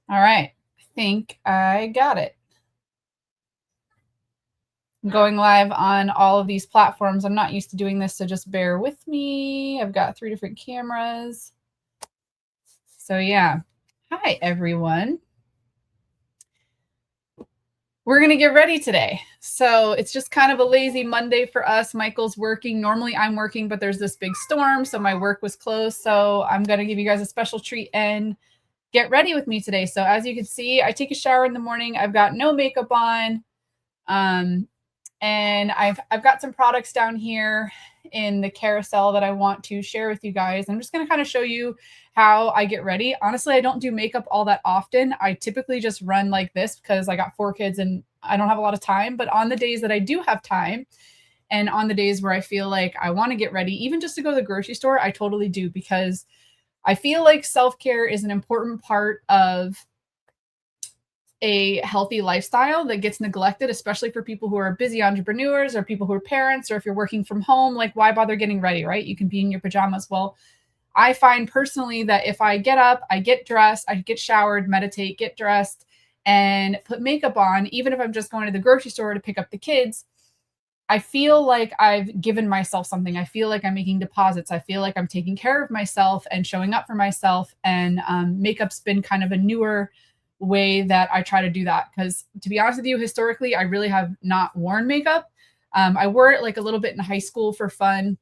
All right. I think I got it. I'm going live on all of these platforms. I'm not used to doing this, so just bear with me. I've got 3 different cameras. So yeah. Hi, everyone. We're going to get ready today. So it's just kind of a lazy Monday for us. Michael's working. Normally I'm working, but there's this big storm, so my work was closed. So I'm going to give you guys a special treat and get ready with me today. So as you can see, I take a shower in the morning. I've got no makeup on. And I've got some products down here in the carousel that I want to share with you guys. I'm just going to kind of show you how I get ready. Honestly, I don't do makeup all that often. I typically just run like this because I got 4 kids and I don't have a lot of time. But on the days that I do have time and on the days where I feel like I want to get ready, even just to go to the grocery store, I totally do, because I feel like self-care is an important part of a healthy lifestyle that gets neglected, especially for people who are busy entrepreneurs or people who are parents, or if you're working from home. Like, why bother getting ready, right? You can be in your pajamas. Well, I find personally that if I get up, I get dressed, I get showered, meditate, get dressed, and put makeup on, even if I'm just going to the grocery store to pick up the kids, I feel like I've given myself something. I feel like I'm making deposits. I feel like I'm taking care of myself and showing up for myself. And makeup's been kind of a newer way that I try to do that. Because to be honest with you, historically, I really have not worn makeup. I wore it like a little bit in high school for fun.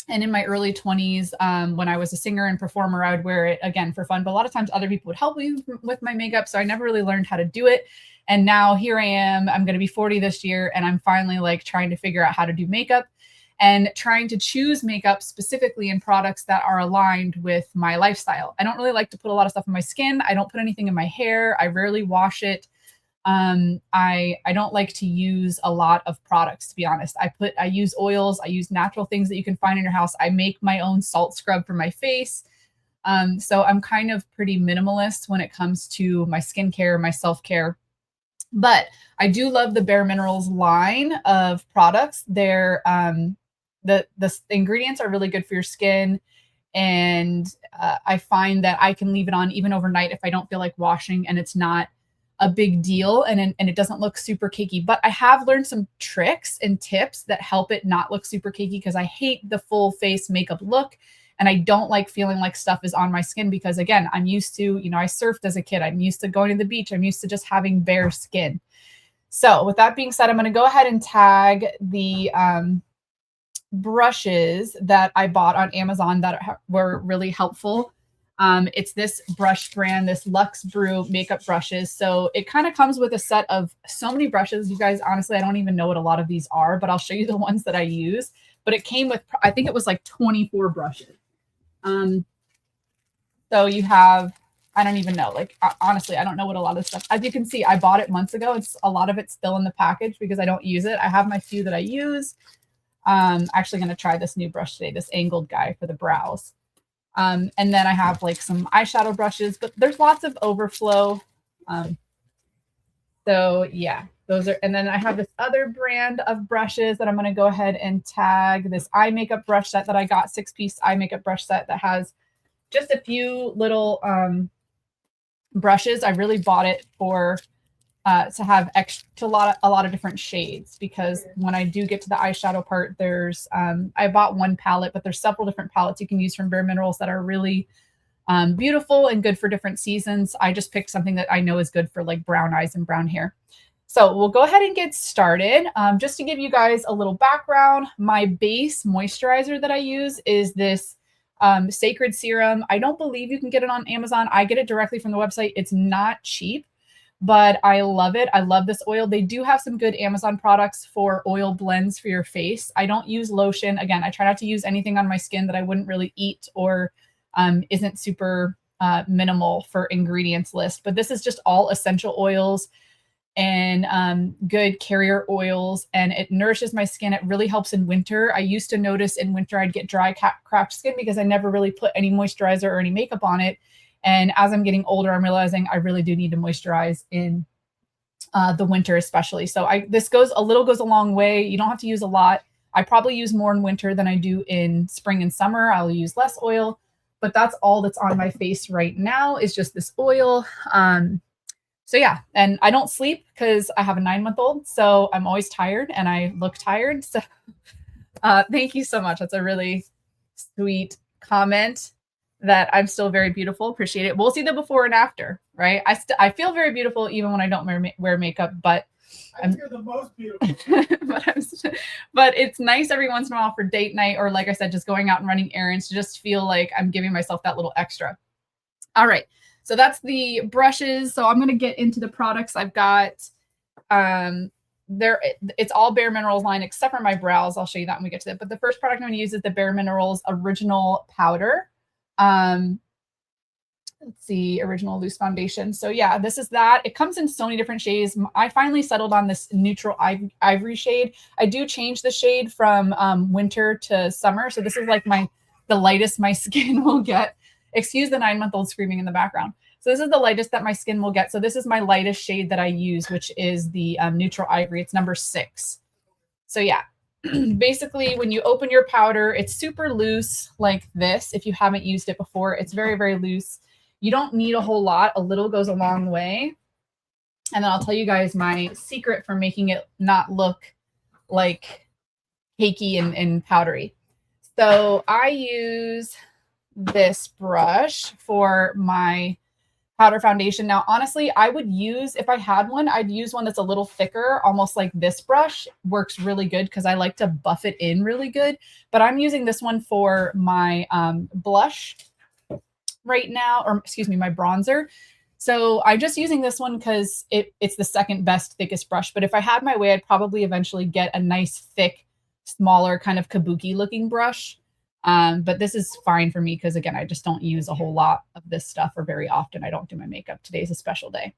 And in my early 20s, when I was a singer and performer, I would wear it again for fun. But a lot of times other people would help me with my makeup. So I never really learned how to do it. And now here I am. I'm going to be 40 this year. And I'm finally like trying to figure out how to do makeup and trying to choose makeup specifically in products that are aligned with my lifestyle. I don't really like to put a lot of stuff in my skin. I don't put anything in my hair. I rarely wash it. I don't like to use a lot of products, to be honest. I use oils, I use natural things that you can find in your house. I make my own salt scrub for my face. So I'm kind of pretty minimalist when it comes to my skincare, my self-care. But I do love the Bare Minerals line of products. The ingredients are really good for your skin, and I find that I can leave it on even overnight if I don't feel like washing, and it's not a big deal, and it doesn't look super cakey. But I have learned some tricks and tips that help it not look super cakey, because I hate the full face makeup look. And I don't like feeling like stuff is on my skin, because again, I'm used to, I surfed as a kid. I'm used to going to the beach. I'm used to just having bare skin. So with that being said, I'm going to go ahead and tag the brushes that I bought on Amazon that were really helpful. It's this brush brand, this Luxe Brew makeup brushes. So it kind of comes with a set of so many brushes. You guys, honestly, I don't even know what a lot of these are, but I'll show you the ones that I use. But it came with, I think it was like 24 brushes. So you have, I don't even know, like, honestly, I don't know what a lot of stuff, as you can see, I bought it months ago. It's a lot of it's still in the package because I don't use it. I have my few that I use. Actually going to try this new brush today, this angled guy for the brows. And then I have like some eyeshadow brushes, but there's lots of overflow. So yeah, those are, and then I have this other brand of brushes that I'm going to go ahead and tag, this eye makeup brush set that I got, 6-piece eye makeup brush set that has just a few little brushes. I really bought it for to have a lot of different shades, because when I do get to the eyeshadow part, there's I bought one palette, but there's several different palettes you can use from Bare Minerals that are really beautiful and good for different seasons. I just picked something that I know is good for like brown eyes and brown hair. So we'll go ahead and get started. Just to give you guys a little background, my base moisturizer that I use is this Sacred Serum. I don't believe you can get it on Amazon. I get it directly from the website. It's not cheap, but I love it. I love this oil. They do have some good Amazon products for oil blends for your face. I don't use lotion. Again, I try not to use anything on my skin that I wouldn't really eat or isn't super minimal for ingredients list. But this is just all essential oils and good carrier oils, and it nourishes my skin. It really helps in winter. I used to notice in winter I'd get dry, cracked skin because I never really put any moisturizer or any makeup on it. And as I'm getting older, I'm realizing I really do need to moisturize in the winter, especially. So this goes a long way. You don't have to use a lot. I probably use more in winter than I do in spring and summer. I'll use less oil. but that's all that's on my face right now is just this oil. So yeah, and I don't sleep because I have a 9-month-old, so I'm always tired and I look tired. So thank you so much. That's a really sweet comment that I'm still very beautiful. Appreciate it. We'll see the before and after, right? I feel very beautiful even when I don't wear makeup, but I think you're the most beautiful. but it's nice every once in a while for date night, or like I said, just going out and running errands to just feel like I'm giving myself that little extra. All right. So that's the brushes. So I'm going to get into the products I've got. It's all Bare Minerals line except for my brows. I'll show you that when we get to that. But the first product I'm going to use is the Bare Minerals Original Powder. Let's see, Original Loose Foundation. So yeah, this is that. It comes in so many different shades. I finally settled on this neutral ivory shade. I do change the shade from winter to summer. So this is like the lightest my skin will get. Excuse the 9-month-old screaming in the background. So this is the lightest that my skin will get. So this is my lightest shade that I use, which is the neutral ivory. It's number 6. So yeah, basically when you open your powder, it's super loose like this. If you haven't used it before, it's very, very loose. You don't need a whole lot. A little goes a long way. And then I'll tell you guys my secret for making it not look like cakey and powdery. So I use this brush for my powder foundation. Now, honestly, I would use, if I had one, I'd use one that's a little thicker, almost like this brush. Works really good because I like to buff it in really good. But I'm using this one for my blush right now, or excuse me, my bronzer. So I'm just using this one because it's the second best, thickest brush. But if I had my way, I'd probably eventually get a nice, thick, smaller kind of kabuki looking brush. But this is fine for me because, again, I just don't use a whole lot of this stuff, or very often. I don't do my makeup. Today's a special day.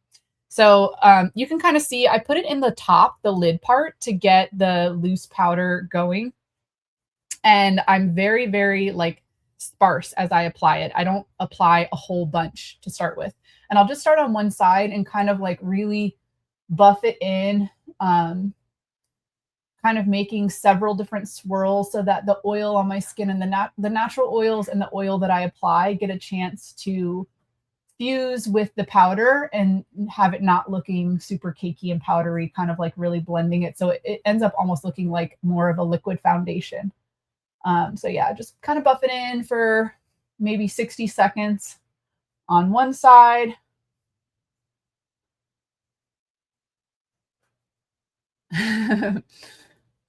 So you can kind of see I put it in the top, the lid part, to get the loose powder going. And I'm very, very like sparse as I apply it. I don't apply a whole bunch to start with. And I'll just start on one side and kind of like really buff it in. Kind of making several different swirls so that the oil on my skin and the natural oils and the oil that I apply get a chance to fuse with the powder and have it not looking super cakey and powdery, kind of like really blending it. So it ends up almost looking like more of a liquid foundation. So yeah, just kind of buff it in for maybe 60 seconds on one side.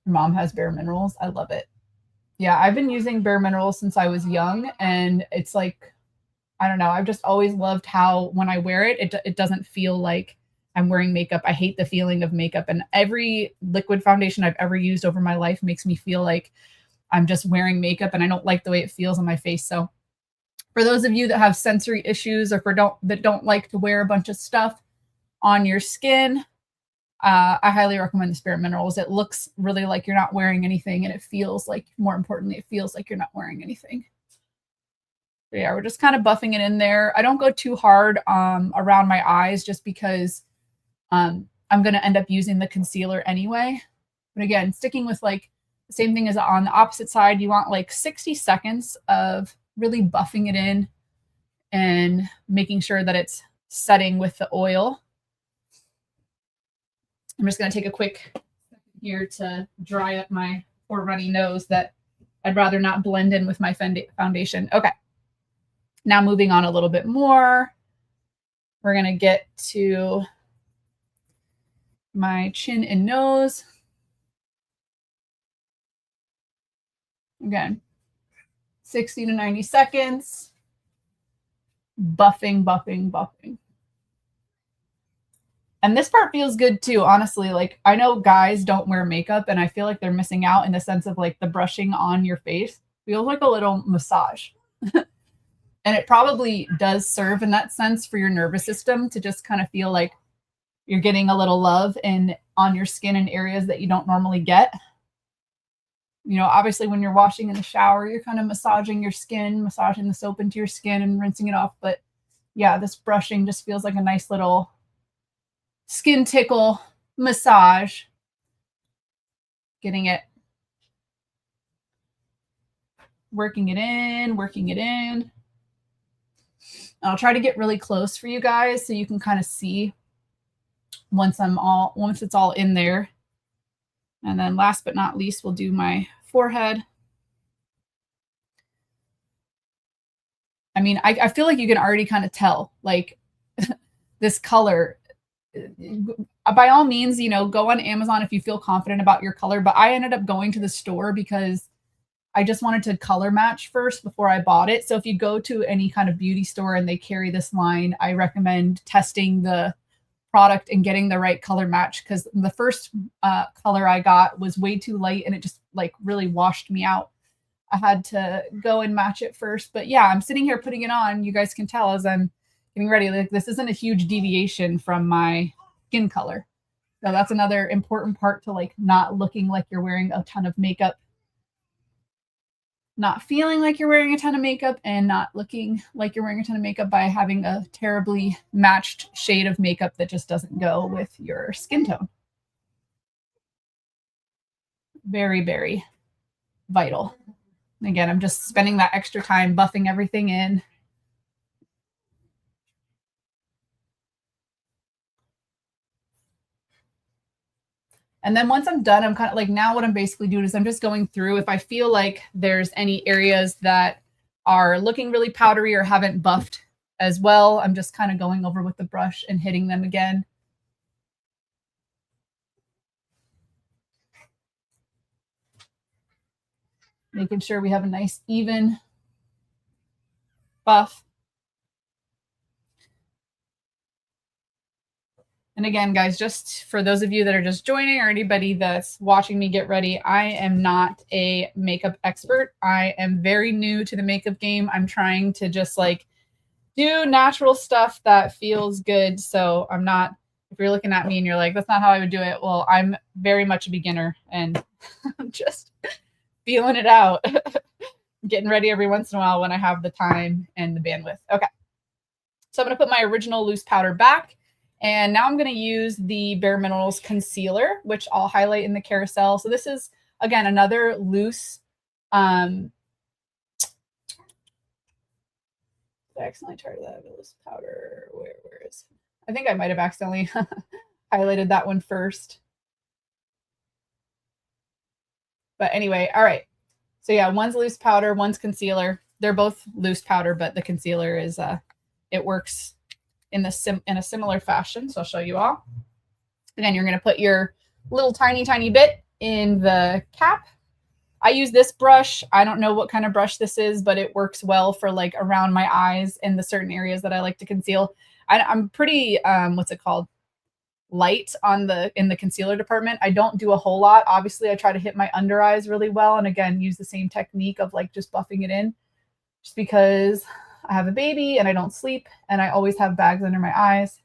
Mom has Bare Minerals. I love it. Yeah, I've been using Bare Minerals since I was young, and it's like, I don't know, I've just always loved how when I wear it, it doesn't feel like I'm wearing makeup. I hate the feeling of makeup, and every liquid foundation I've ever used over my life makes me feel like I'm just wearing makeup, and I don't like the way it feels on my face. So for those of you that have sensory issues, or that don't like to wear a bunch of stuff on your skin, I highly recommend the Bare Minerals. It looks really like you're not wearing anything, and it feels like, more importantly, it feels like you're not wearing anything. But yeah, we're just kind of buffing it in there. I don't go too hard around my eyes just because I'm going to end up using the concealer anyway. But again, sticking with like the same thing as on the opposite side, you want like 60 seconds of really buffing it in and making sure that it's setting with the oil. I'm just going to take a quick second here to dry up my poor runny nose that I'd rather not blend in with my foundation. Okay. Now moving on a little bit more, we're going to get to my chin and nose. Again, 60 to 90 seconds. Buffing, buffing, buffing. And this part feels good too, honestly. Like, I know guys don't wear makeup, and I feel like they're missing out in the sense of like the brushing on your face feels like a little massage. And it probably does serve in that sense for your nervous system to just kind of feel like you're getting a little love on your skin in areas that you don't normally get. You know, obviously when you're washing in the shower, you're kind of massaging your skin, massaging the soap into your skin and rinsing it off. But yeah, this brushing just feels like a nice little skin tickle massage. Getting it, working it in, working it in. I'll try to get really close for you guys so you can kind of see once it's all in there. And then last but not least, we'll do my forehead. I mean, I feel like you can already kind of tell, like, this color. By all means, you know, go on Amazon if you feel confident about your color. But I ended up going to the store because I just wanted to color match first before I bought it. So if you go to any kind of beauty store and they carry this line, I recommend testing the product and getting the right color match, because the first color I got was way too light and it just like really washed me out. I had to go and match it first. But yeah, I'm sitting here putting it on. You guys can tell as I'm getting ready, like this isn't a huge deviation from my skin color. So that's another important part to like not looking like you're wearing a ton of makeup, not feeling like you're wearing a ton of makeup, and not looking like you're wearing a ton of makeup by having a terribly matched shade of makeup that just doesn't go with your skin tone. Very, very vital. Again, I'm just spending that extra time buffing everything in. And then once I'm done, I'm kind of like, now what I'm basically doing is I'm just going through, if I feel like there's any areas that are looking really powdery or haven't buffed as well, I'm just kind of going over with the brush and hitting them again. Making sure we have a nice even buff. And again, guys, just for those of you that are just joining or anybody that's watching me get ready, I am not a makeup expert. I am very new to the makeup game. I'm trying to just like do natural stuff that feels good. So I'm not, if you're looking at me and you're like, that's not how I would do it. Well, I'm very much a beginner and I'm just feeling it out, getting ready every once in a while when I have the time and the bandwidth. Okay. So I'm going to put my original loose powder back. And now I'm going to use the Bare Minerals concealer, which I'll highlight in the carousel. So this is, again, another loose. I accidentally targeted that loose powder. Where is it? I think I might have accidentally highlighted that one first. But anyway, all right. So yeah, one's loose powder, one's concealer. They're both loose powder, but the concealer is, it works in a similar fashion. So I'll show you all. Again, you're going to put your little tiny bit in the cap. I use this brush. I don't know what kind of brush this is, but it works well for like around my eyes and the certain areas that I like to conceal. I'm pretty, what's it called? Light in the concealer department. I don't do a whole lot. Obviously, I try to hit my under eyes really well. And again, use the same technique of like just buffing it in, just because I have a baby and I don't sleep and I always have bags under my eyes.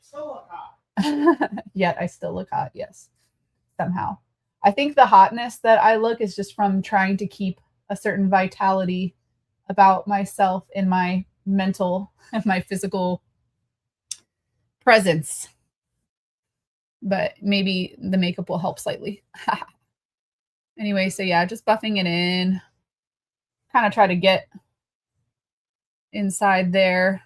Still look hot. Yet I still look hot, yes, somehow. I think the hotness that I look is just from trying to keep a certain vitality about myself in my mental and my physical presence. But maybe the makeup will help slightly. Anyway, so yeah, just buffing it in. Kind of try to get inside there.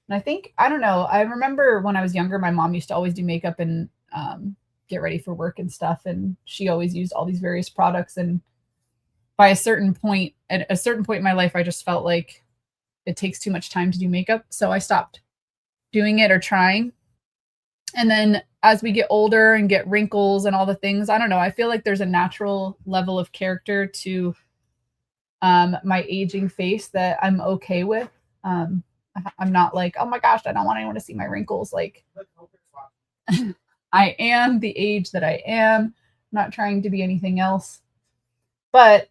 And I think, I don't know, I remember when I was younger, my mom used to always do makeup and get ready for work and stuff. And she always used all these various products. And by a certain point, at a certain point in my life, I just felt like it takes too much time to do makeup. So I stopped doing it or trying. And then as we get older and get wrinkles and all the things, I don't know, I feel like there's a natural level of character to my aging face that I'm okay with. I'm not like, oh my gosh, I don't want anyone to see my wrinkles. Like, I am the age that I am. I'm not trying to be anything else. But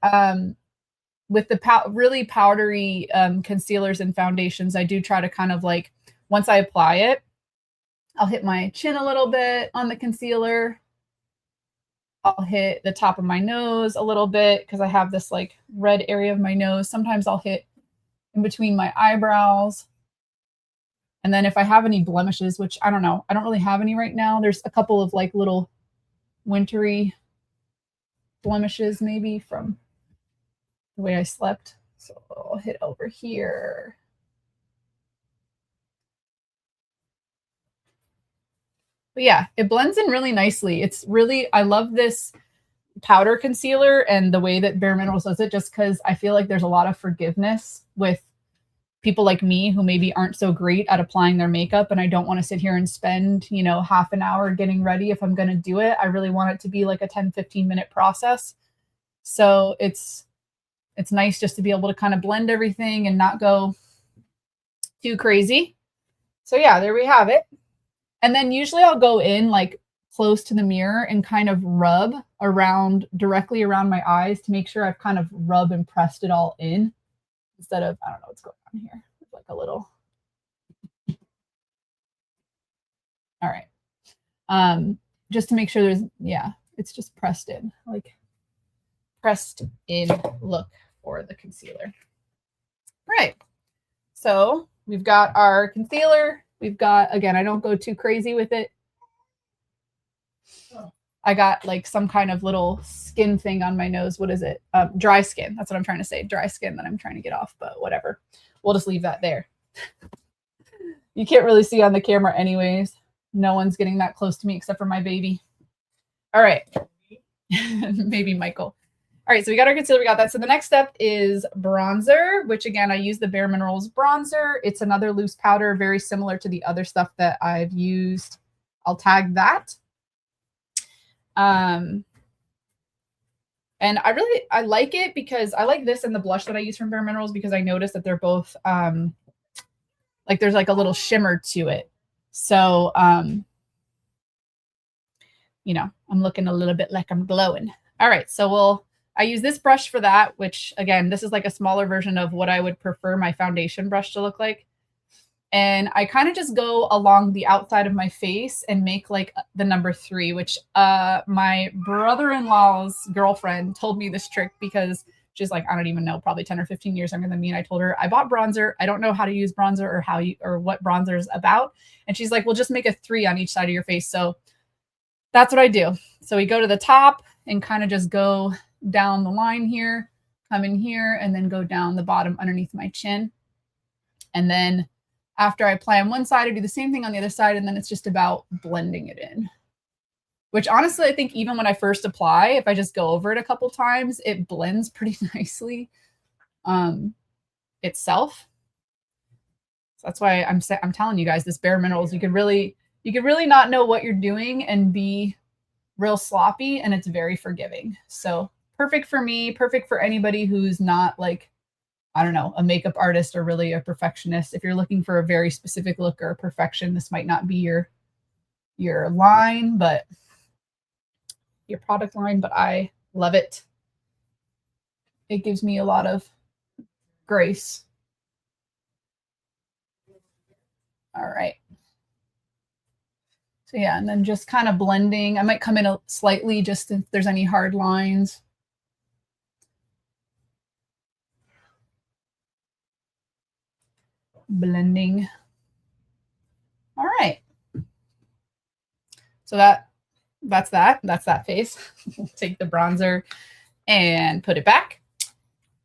with the really powdery concealers and foundations, I do try to kind of like, once I apply it, I'll hit my chin a little bit on the concealer. I'll hit the top of my nose a little bit because I have this like red area of my nose. Sometimes I'll hit in between my eyebrows. And then if I have any blemishes, which I don't know, I don't really have any right now. There's a couple of like little wintry blemishes maybe from the way I slept. So I'll hit over here. But yeah, it blends in really nicely. It's really, I love this powder concealer and the way that Bare Minerals does it, just because I feel like there's a lot of forgiveness with people like me who maybe aren't so great at applying their makeup, and I don't want to sit here and spend, you know, half an hour getting ready if I'm going to do it. I really want it to be like a 10-15 minute process. So it's nice just to be able to kind of blend everything and not go too crazy. So yeah, there we have it. And then usually I'll go in like close to the mirror and kind of rub around directly around my eyes to make sure I've kind of rubbed and pressed it all in instead of, I don't know what's going on here. It's like a little. All right. Just to make sure there's, yeah, it's just pressed in, like pressed in look for the concealer. Right. So we've got our concealer. We've got, again, I don't go too crazy with it. I got like some kind of little skin thing on my nose. What is it? Dry skin. That's what I'm trying to say. Dry skin that I'm trying to get off, but whatever. We'll just leave that there. You can't really see on the camera anyways. No one's getting that close to me except for my baby. All right. Maybe Michael. All right, so we got our concealer, we got that. So the next step is bronzer, which again, I use the Bare Minerals bronzer. It's another loose powder, very similar to the other stuff that I've used. I'll tag that. And I like it because I like this and the blush that I use from Bare Minerals because I noticed that they're both like there's like a little shimmer to it. So you know, I'm looking a little bit like I'm glowing. All right, so I use this brush for that, which again, this is like a smaller version of what I would prefer my foundation brush to look like. And I kind of just go along the outside of my face and make like the number 3, which my brother-in-law's girlfriend told me this trick because she's like, I don't even know, probably 10 or 15 years younger than me. And I told her, I bought bronzer. I don't know how to use bronzer or what bronzer is about. And she's like, well, just make a 3 on each side of your face. So that's what I do. So we go to the top and kind of just go down the line here, come in here, and then go down the bottom underneath my chin. And then after I apply on one side, I do the same thing on the other side, and then it's just about blending it in. Which honestly, I think even when I first apply, if I just go over it a couple times, it blends pretty nicely itself. So that's why I'm telling you guys, this Bare Minerals, you could really not know what you're doing and be real sloppy, and it's very forgiving. So perfect for me, perfect for anybody who's not like, I don't know, a makeup artist or really a perfectionist. If you're looking for a very specific look or perfection, this might not be your line, but your product line, but I love it. It gives me a lot of grace. All right. So yeah, and then just kind of blending. I might come in slightly just if there's any hard lines. Blending. All right. So that's that face. Take the bronzer and put it back.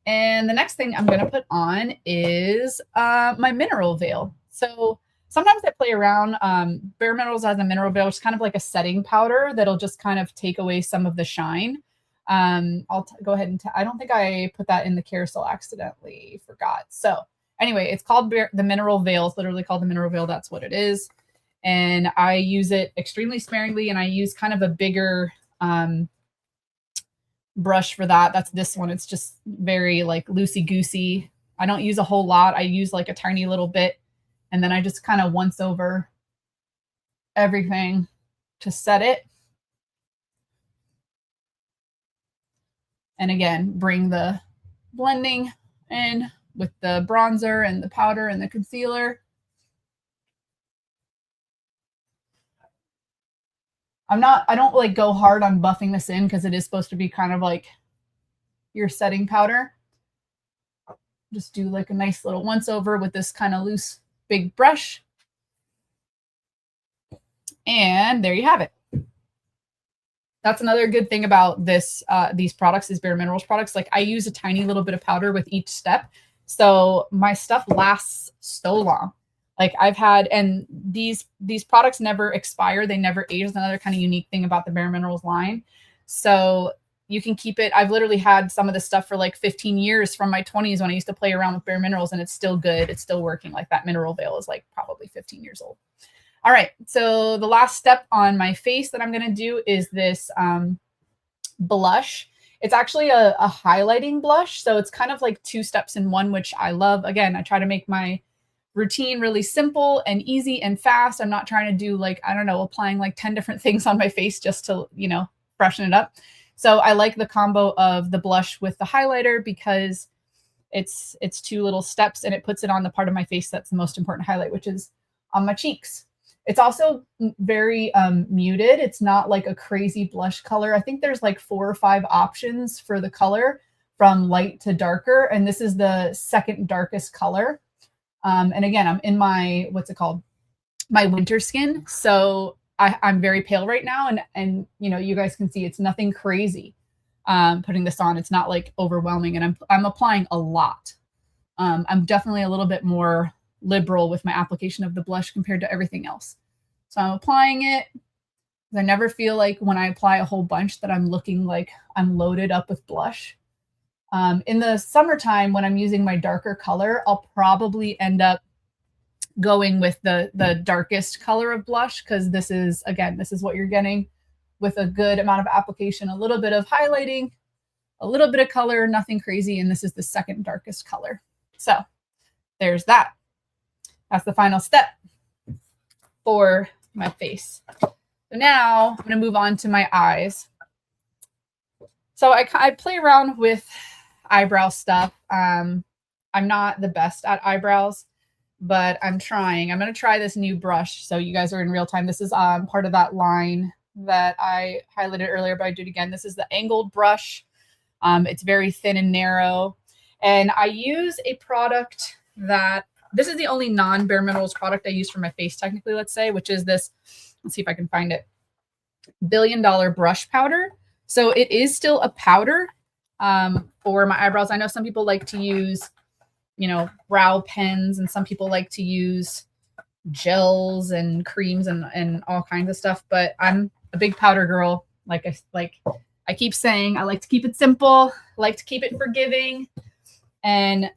And the next thing I'm going to put on is my mineral veil. So sometimes I play around. Bare Minerals has a mineral veil, which is kind of like a setting powder that'll just kind of take away some of the shine. I'll go ahead and I don't think I put that in the carousel, accidentally forgot. So anyway, it's called the Mineral Veil. It's literally called the Mineral Veil. That's what it is. And I use it extremely sparingly, and I use kind of a bigger brush for that. That's this one. It's just very like loosey-goosey. I don't use a whole lot. I use like a tiny little bit, and then I just kind of once over everything to set it. And again, bring the blending in with the bronzer and the powder and the concealer. I don't like go hard on buffing this in because it is supposed to be kind of like your setting powder. Just do like a nice little once over with this kind of loose big brush. And there you have it. That's another good thing about these products, these Bare Minerals products. Like I use a tiny little bit of powder with each step. So my stuff lasts so long. Like I've had, and these products never expire. They never age. That's another kind of unique thing about the Bare Minerals line. So you can keep it. I've literally had some of this stuff for like 15 years from my 20s when I used to play around with Bare Minerals, and it's still good. It's still working. Like that mineral veil is like probably 15 years old. All right, so the last step on my face that I'm going to do is this blush. It's actually a highlighting blush, so it's kind of like 2 steps in one, which I love. Again, I try to make my routine really simple and easy and fast. I'm not trying to do like, I don't know, applying like 10 different things on my face just to, you know, freshen it up. So I like the combo of the blush with the highlighter because it's 2 little steps and it puts it on the part of my face that's the most important highlight, which is on my cheeks. It's also very muted. It's not like a crazy blush color. I think there's like 4 or 5 options for the color from light to darker. And this is the second darkest color. And again, I'm in my, what's it called? My winter skin. So I'm very pale right now. And, you know, you guys can see it's nothing crazy putting this on. It's not like overwhelming. And I'm applying a lot. I'm definitely a little bit more liberal with my application of the blush compared to everything else. So I'm applying it. I never feel like when I apply a whole bunch that I'm looking like I'm loaded up with blush. In the summertime, when I'm using my darker color, I'll probably end up going with the darkest color of blush because this is, again, this is what you're getting with a good amount of application, a little bit of highlighting, a little bit of color, nothing crazy. And this is the second darkest color. So there's that. That's the final step for my face. So now I'm going to move on to my eyes. So I play around with eyebrow stuff. I'm not the best at eyebrows, but I'm trying. I'm going to try this new brush. So you guys are in real time. This is part of that line that I highlighted earlier, but I do it again. This is the angled brush. It's very thin and narrow. And I use a product that, this is the only non-Bare Minerals product I use for my face, technically, let's say, which is this, let's see if I can find it, $1 Billion Brush Powder. So it is still a powder for my eyebrows. I know some people like to use, you know, brow pens, and some people like to use gels and creams and all kinds of stuff. But I'm a big powder girl. Like I keep saying, I like to keep it simple, I like to keep it forgiving. And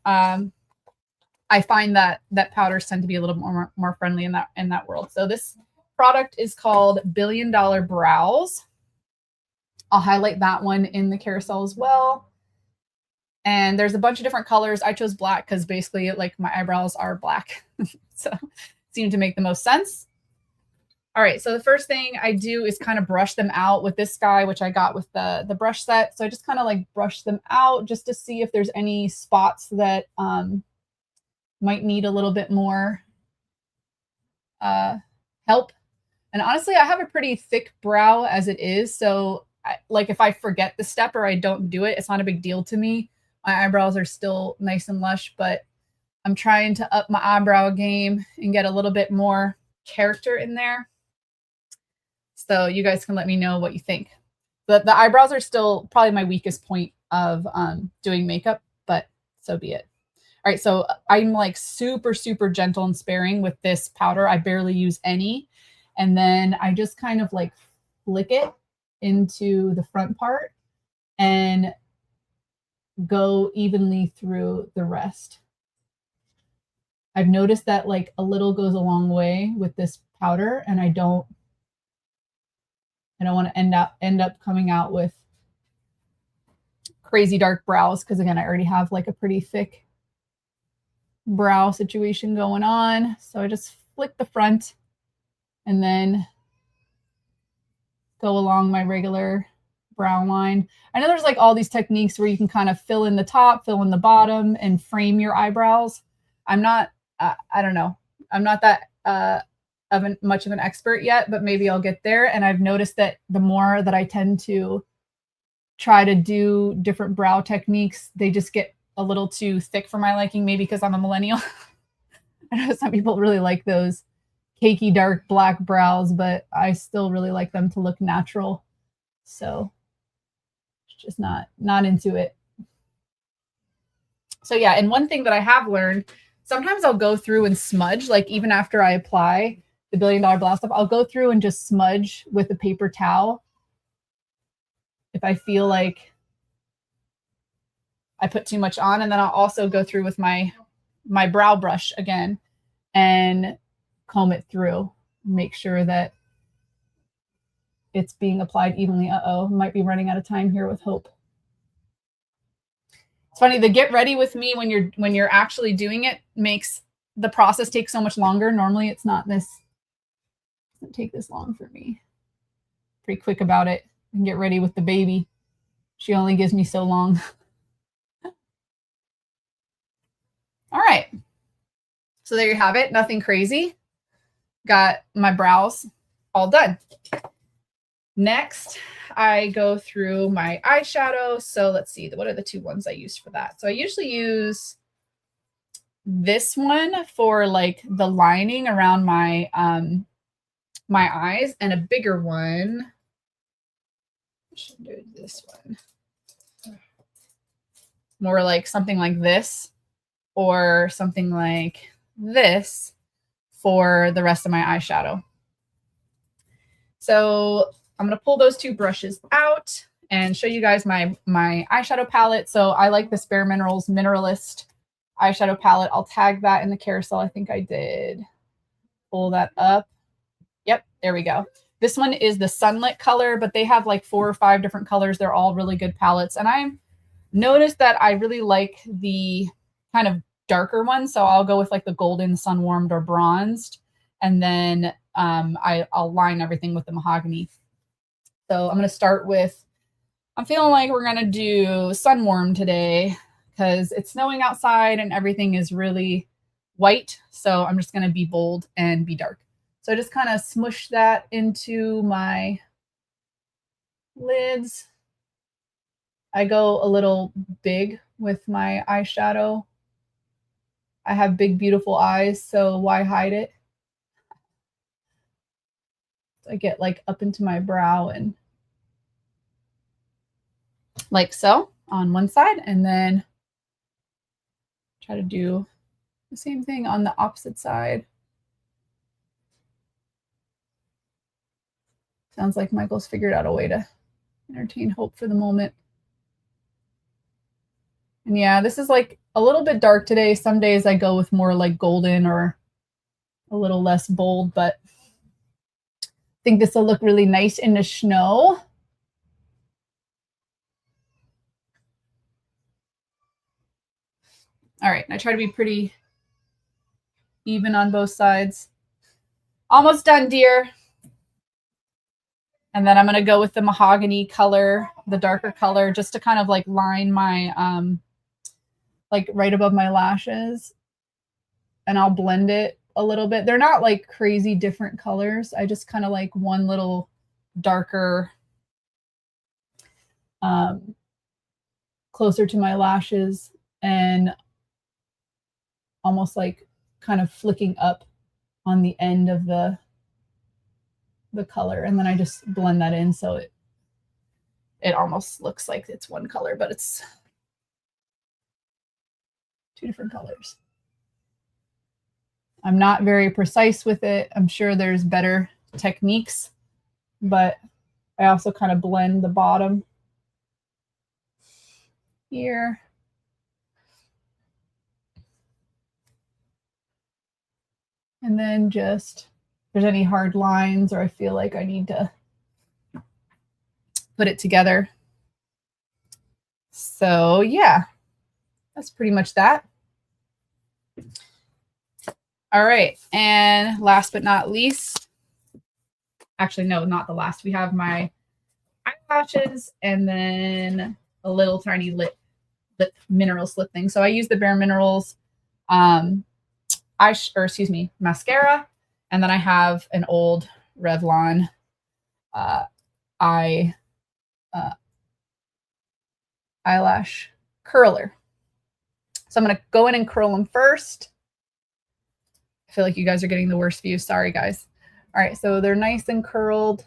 I find that powders tend to be a little more friendly in that world. So this product is called $1 Billion Brows. I'll highlight that one in the carousel as well. And there's a bunch of different colors. I chose black because basically like my eyebrows are black. So it seemed to make the most sense. All right, so the first thing I do is kind of brush them out with this guy, which I got with the brush set. So I just kind of like brush them out just to see if there's any spots that might need a little bit more help. And honestly, I have a pretty thick brow as it is. So like if I forget the step or I don't do it, it's not a big deal to me. My eyebrows are still nice and lush, but I'm trying to up my eyebrow game and get a little bit more character in there. So you guys can let me know what you think. But the eyebrows are still probably my weakest point of doing makeup, but so be it. All right, so I'm like super, super gentle and sparing with this powder. I barely use any. And then I just kind of like flick it into the front part and go evenly through the rest. I've noticed that like a little goes a long way with this powder, and I don't want to end up coming out with crazy dark brows because again, I already have like a pretty thick brow situation going on. So I just flick the front and then go along my regular brow line. I know there's like all these techniques where you can kind of fill in the top, fill in the bottom, and frame your eyebrows. I'm not, I don't know. I'm not that much of an expert yet, but maybe I'll get there. And I've noticed that the more that I tend to try to do different brow techniques, they just get a little too thick for my liking, maybe because I'm a millennial. I know some people really like those cakey dark black brows, but I still really like them to look natural. So just not into it. So yeah, and one thing that I have learned, sometimes I'll go through and smudge, like even after I apply the $1 Billion Brow stuff, I'll go through and just smudge with a paper towel if I feel like I put too much on. And then I'll also go through with my brow brush again and comb it through, make sure that it's being applied evenly. Uh-oh, might be running out of time here with Hope. It's funny, the get ready with me when you're actually doing it makes the process take so much longer. Normally it's not this, it doesn't take this long for me. Pretty quick about it. And get ready with the baby. She only gives me so long. All right. So there you have it. Nothing crazy. Got my brows all done. Next, I go through my eyeshadow. So let's see, what are the two ones I use for that? So I usually use this one for like the lining around my my eyes, and a bigger one. I should do this one. More like something like this, or something like this for the rest of my eyeshadow. So I'm going to pull those two brushes out and show you guys my eyeshadow palette. So I like this Bare Minerals Mineralist eyeshadow palette. I'll tag that in the carousel. I think I did. Pull that up. Yep, there we go. This one is the Sunlit color, but they have like 4 or 5 different colors. They're all really good palettes. And I noticed that I really like the kind of darker one. So I'll go with like the golden, sun warmed, or bronzed. And then I'll line everything with the mahogany. So I'm going to start with, I'm feeling like we're going to do sun warm today because it's snowing outside and everything is really white. So I'm just going to be bold and be dark. So I just kind of smush that into my lids. I go a little big with my eyeshadow. I have big, beautiful eyes, so why hide it? I get like up into my brow and like so on one side, and then try to do the same thing on the opposite side. Sounds like Michael's figured out a way to entertain Hope for the moment. And yeah, this is like a little bit dark today. Some days I go with more like golden or a little less bold, but I think this will look really nice in the snow. All right, I try to be pretty even on both sides. Almost done, dear. And then I'm going to go with the mahogany color, the darker color, just to kind of like line my, like right above my lashes. And I'll blend it a little bit. They're not like crazy different colors. I just kind of like one little darker, closer to my lashes, and almost like kind of flicking up on the end of the color. And then I just blend that in so it almost looks like it's one color, but it's 2 different colors. I'm not very precise with it. I'm sure there's better techniques, but I also kind of blend the bottom here. And then just, if there's any hard lines or I feel like I need to put it together. So yeah, that's pretty much that. All right, and last but not least, actually, no, not the last. We have my eyelashes and then a little tiny lip mineral slip thing. So I use the Bare Minerals mascara, and then I have an old Revlon eyelash curler. So I'm going to go in and curl them first. I feel like you guys are getting the worst view. Sorry, guys. All right, so they're nice and curled.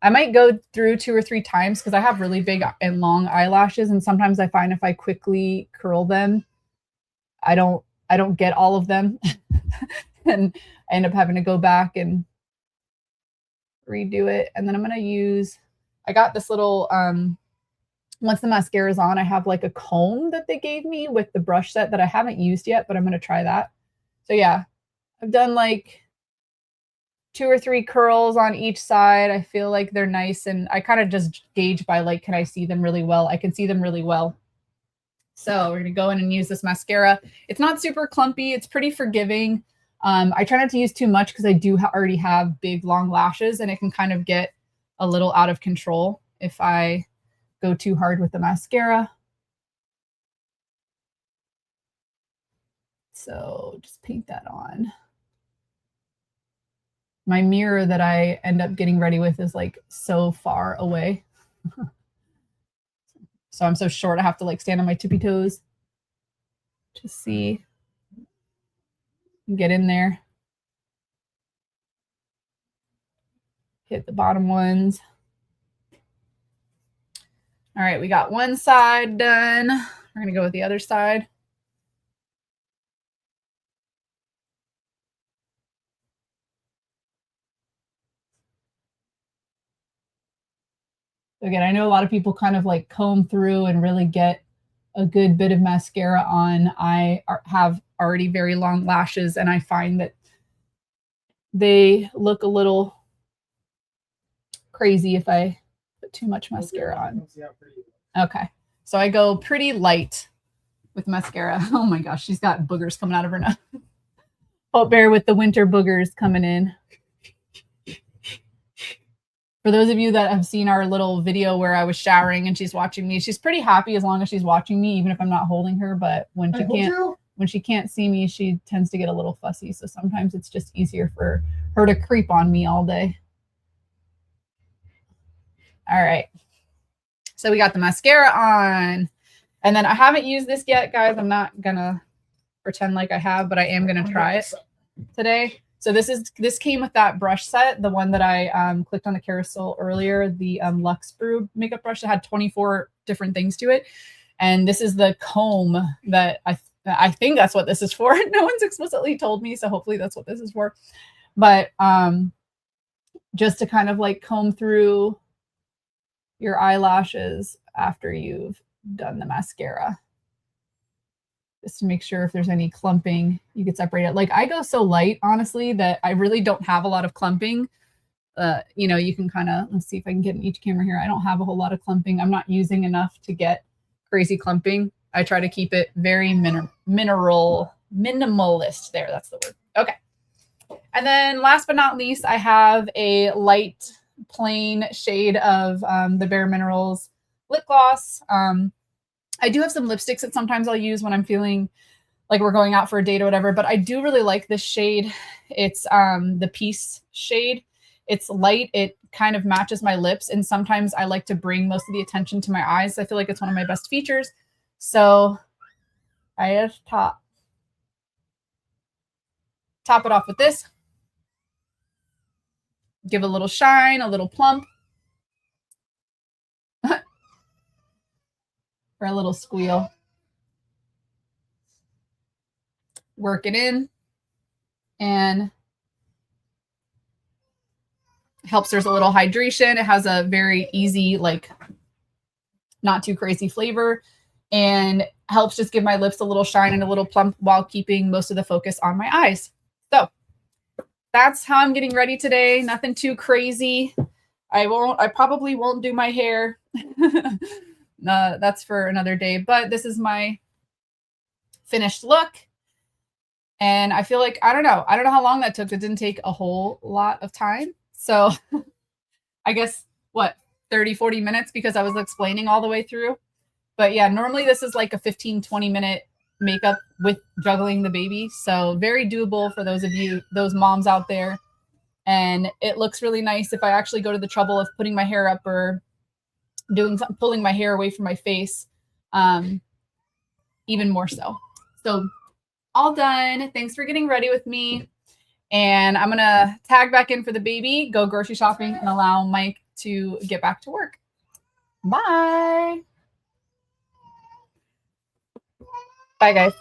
I might go through 2 or 3 times because I have really big and long eyelashes, and sometimes I find if I quickly curl them, I don't get all of them, and I end up having to go back and redo it. And then I'm gonna use, I got this little once the mascara is on, I have like a comb that they gave me with the brush set that I haven't used yet, but I'm gonna try that. So yeah, I've done like 2 or 3 curls on each side. I feel like they're nice, and I kind of just gauge by like, can I see them really well? I can see them really well. So we're gonna go in and use this mascara. It's not super clumpy. It's pretty forgiving. I try not to use too much because I do already have big long lashes, and it can kind of get a little out of control if I go too hard with the mascara. So just paint that on. My mirror that I end up getting ready with is like so far away. So I'm so short, I have to like stand on my tippy toes to see, get in there. Hit the bottom ones. All right, we got one side done. We're gonna go with the other side. Again, I know a lot of people kind of like comb through and really get a good bit of mascara on. I have already very long lashes, and I find that they look a little crazy if I put too much mascara on. Okay, so I go pretty light with mascara. Oh my gosh, she's got boogers coming out of her nose. Oh, bear with the winter boogers coming in. For those of you that have seen our little video where I was showering and she's watching me, she's pretty happy as long as she's watching me, even if I'm not holding her. But when she can't see me, she tends to get a little fussy. So sometimes it's just easier for her to creep on me all day. All right. So we got the mascara on. And then I haven't used this yet, guys. I'm not gonna pretend like I have, but I am gonna try it today. So this came with that brush set, the one that I clicked on the carousel earlier, the Luxe Brew makeup brush that had 24 different things to it. And this is the comb that I think that's what this is for. No one's explicitly told me, so hopefully that's what this is for. But just to kind of like comb through your eyelashes after you've done the mascara, just to make sure if there's any clumping, you can separate it. Like I go so light, honestly, that I really don't have a lot of clumping. You know, you can kind of, let's see if I can get in each camera here. I don't have a whole lot of clumping. I'm not using enough to get crazy clumping. I try to keep it very minimalist there. That's the word. Okay. And then last but not least, I have a light plain shade of the Bare Minerals lip gloss. I do have some lipsticks that sometimes I'll use when I'm feeling like we're going out for a date or whatever, but I do really like this shade. It's the Peace shade. It's light. It kind of matches my lips, and sometimes I like to bring most of the attention to my eyes. I feel like it's one of my best features. So I just top it off with this. Give a little shine, a little plump. For a little squeal. Work it in, and helps there's a little hydration. It has a very easy, like not too crazy flavor, and helps just give my lips a little shine and a little plump while keeping most of the focus on my eyes. So that's how I'm getting ready today. Nothing too crazy. I probably won't do my hair. That's for another day, but this is my finished look. And I feel like, I don't know how long that took. It didn't take a whole lot of time. So I guess what, 30, 40 minutes, because I was explaining all the way through. But yeah, normally this is like a 15, 20 minute makeup with juggling the baby. So very doable for those of you, those moms out there. And it looks really nice if I actually go to the trouble of putting my hair up or doing something, pulling my hair away from my face, even more so. So all done. Thanks for getting ready with me. And I'm going to tag back in for the baby, go grocery shopping, and allow Mike to get back to work. Bye. Bye, guys.